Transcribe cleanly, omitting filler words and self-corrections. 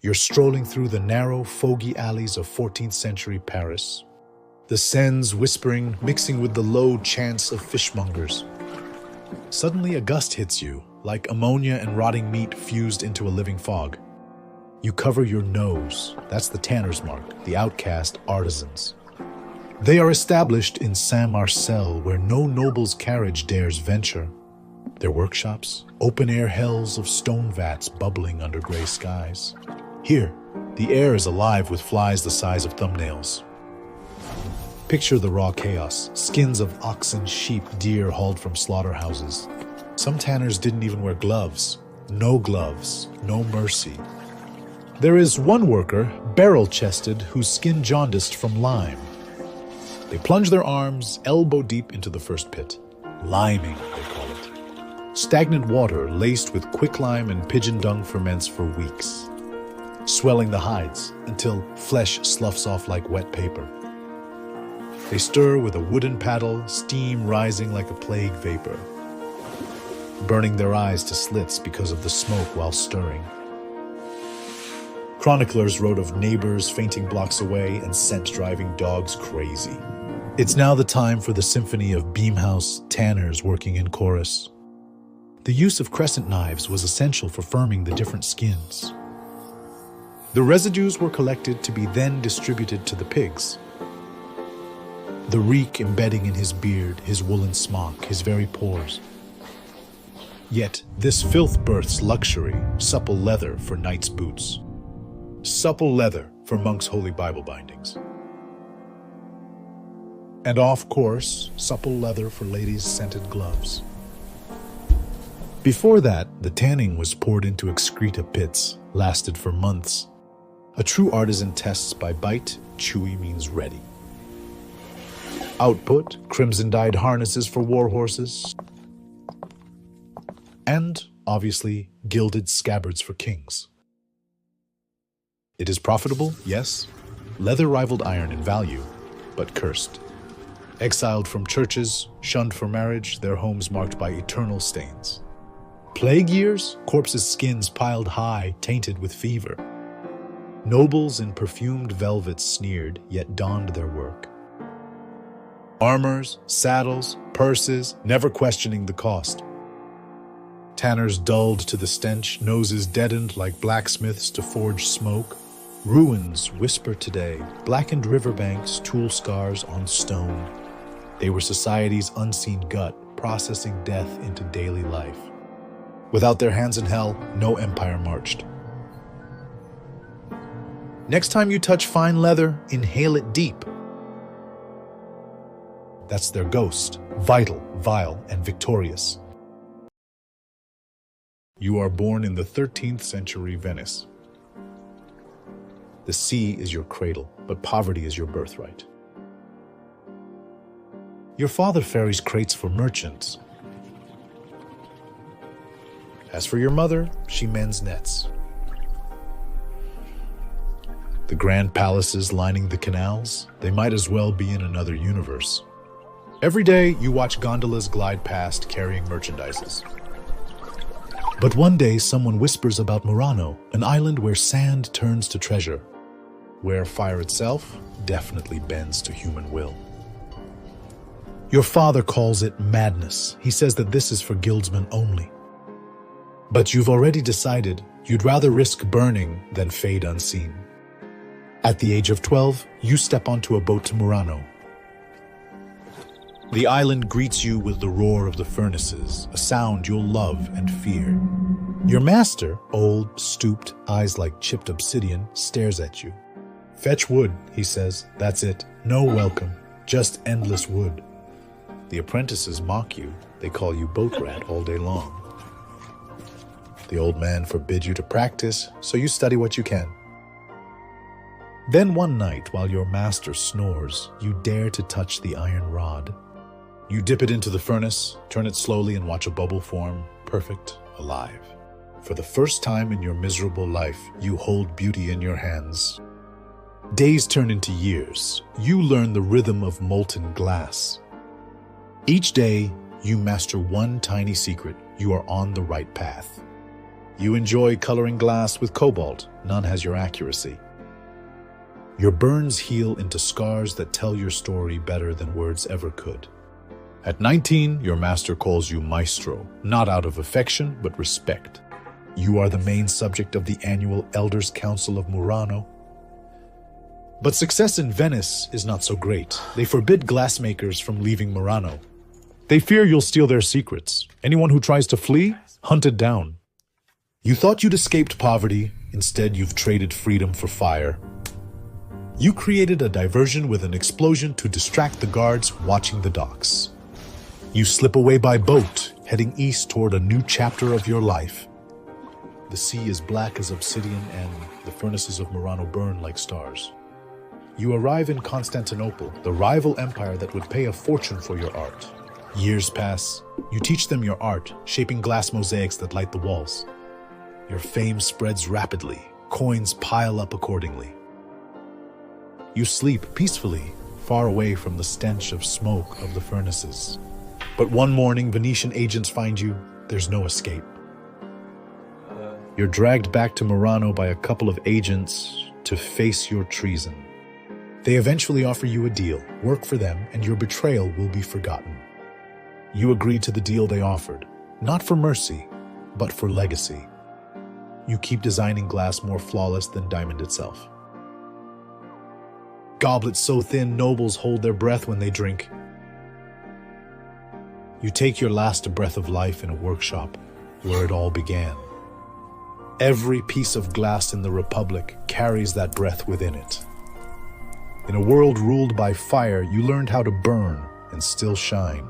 You're strolling through the narrow, foggy alleys of 14th century Paris. The Seine's whispering, mixing with the low chants of fishmongers. Suddenly a gust hits you, like ammonia and rotting meat fused into a living fog. You cover your nose. That's the tanner's mark, the outcast artisans. They are established in Saint-Marcel, where no noble's carriage dares venture. Their workshops, open-air hells of stone vats bubbling under gray skies. Here, the air is alive with flies the size of thumbnails. Picture the raw chaos, skins of oxen, sheep, deer hauled from slaughterhouses. Some tanners didn't even wear gloves. No gloves, no mercy. There is one worker, barrel-chested, whose skin jaundiced from lime. They plunge their arms elbow-deep into the first pit. Liming, they call it. Stagnant water laced with quicklime and pigeon dung ferments for weeks, swelling the hides until flesh sloughs off like wet paper. They stir with a wooden paddle, steam rising like a plague vapor, burning their eyes to slits because of the smoke while stirring. Chroniclers wrote of neighbors fainting blocks away and scent driving dogs crazy. It's now the time for the symphony of beamhouse tanners working in chorus. The use of crescent knives was essential for firming the different skins. The residues were collected to be then distributed to the pigs. The reek embedding in his beard, his woolen smock, his very pores. Yet this filth births luxury, supple leather for knights' boots. Supple leather for monks' holy Bible bindings. And of course, supple leather for ladies' scented gloves. Before that, the tanning was poured into excreta pits, lasted for months. A true artisan tests by bite, chewy means ready. Output, crimson-dyed harnesses for war horses. And, obviously, gilded scabbards for kings. It is profitable, yes. Leather rivaled iron in value, but cursed. Exiled from churches, shunned for marriage, their homes marked by eternal stains. Plague years, corpses' skins piled high, tainted with fever. Nobles in perfumed velvet sneered, yet donned their work. Armors, saddles, purses, never questioning the cost. Tanners dulled to the stench, noses deadened like blacksmiths to forge smoke. Ruins whisper today, blackened riverbanks, tool scars on stone. They were society's unseen gut, processing death into daily life. Without their hands in hell, no empire marched. Next time you touch fine leather, inhale it deep. That's their ghost, vital, vile, and victorious. You are born in the 13th century Venice. The sea is your cradle, but poverty is your birthright. Your father ferries crates for merchants. As for your mother, she mends nets. The grand palaces lining the canals, they might as well be in another universe. Every day, you watch gondolas glide past carrying merchandises. But one day, someone whispers about Murano, an island where sand turns to treasure, where fire itself definitely bends to human will. Your father calls it madness. He says that this is for guildsmen only. But you've already decided you'd rather risk burning than fade unseen. At the age of 12, you step onto a boat to Murano. The island greets you with the roar of the furnaces, a sound you'll love and fear. Your master, old, stooped, eyes like chipped obsidian, stares at you. "Fetch wood," he says. "That's it. No welcome. Just endless wood." The apprentices mock you. They call you boat rat all day long. The old man forbids you to practice, so you study what you can. Then one night, while your master snores, you dare to touch the iron rod. You dip it into the furnace, turn it slowly and watch a bubble form, perfect, alive. For the first time in your miserable life, you hold beauty in your hands. Days turn into years. You learn the rhythm of molten glass. Each day, you master one tiny secret. You are on the right path. You enjoy coloring glass with cobalt. None has your accuracy. Your burns heal into scars that tell your story better than words ever could. At 19, your master calls you maestro, not out of affection, but respect. You are the main subject of the annual Elders' Council of Murano. But success in Venice is not so great. They forbid glassmakers from leaving Murano. They fear you'll steal their secrets. Anyone who tries to flee, hunted down. You thought you'd escaped poverty. Instead, you've traded freedom for fire. You created a diversion with an explosion to distract the guards watching the docks. You slip away by boat, heading east toward a new chapter of your life. The sea is black as obsidian and the furnaces of Murano burn like stars. You arrive in Constantinople, the rival empire that would pay a fortune for your art. Years pass. You teach them your art, shaping glass mosaics that light the walls. Your fame spreads rapidly. Coins pile up accordingly. You sleep peacefully, far away from the stench of smoke of the furnaces. But one morning, Venetian agents find you. There's no escape. You're dragged back to Murano by a couple of agents to face your treason. They eventually offer you a deal. Work for them, and your betrayal will be forgotten. You agree to the deal they offered, not for mercy, but for legacy. You keep designing glass more flawless than diamond itself. Goblets so thin, nobles hold their breath when they drink. You take your last breath of life in a workshop where it all began. Every piece of glass in the Republic carries that breath within it. In a world ruled by fire, you learned how to burn and still shine.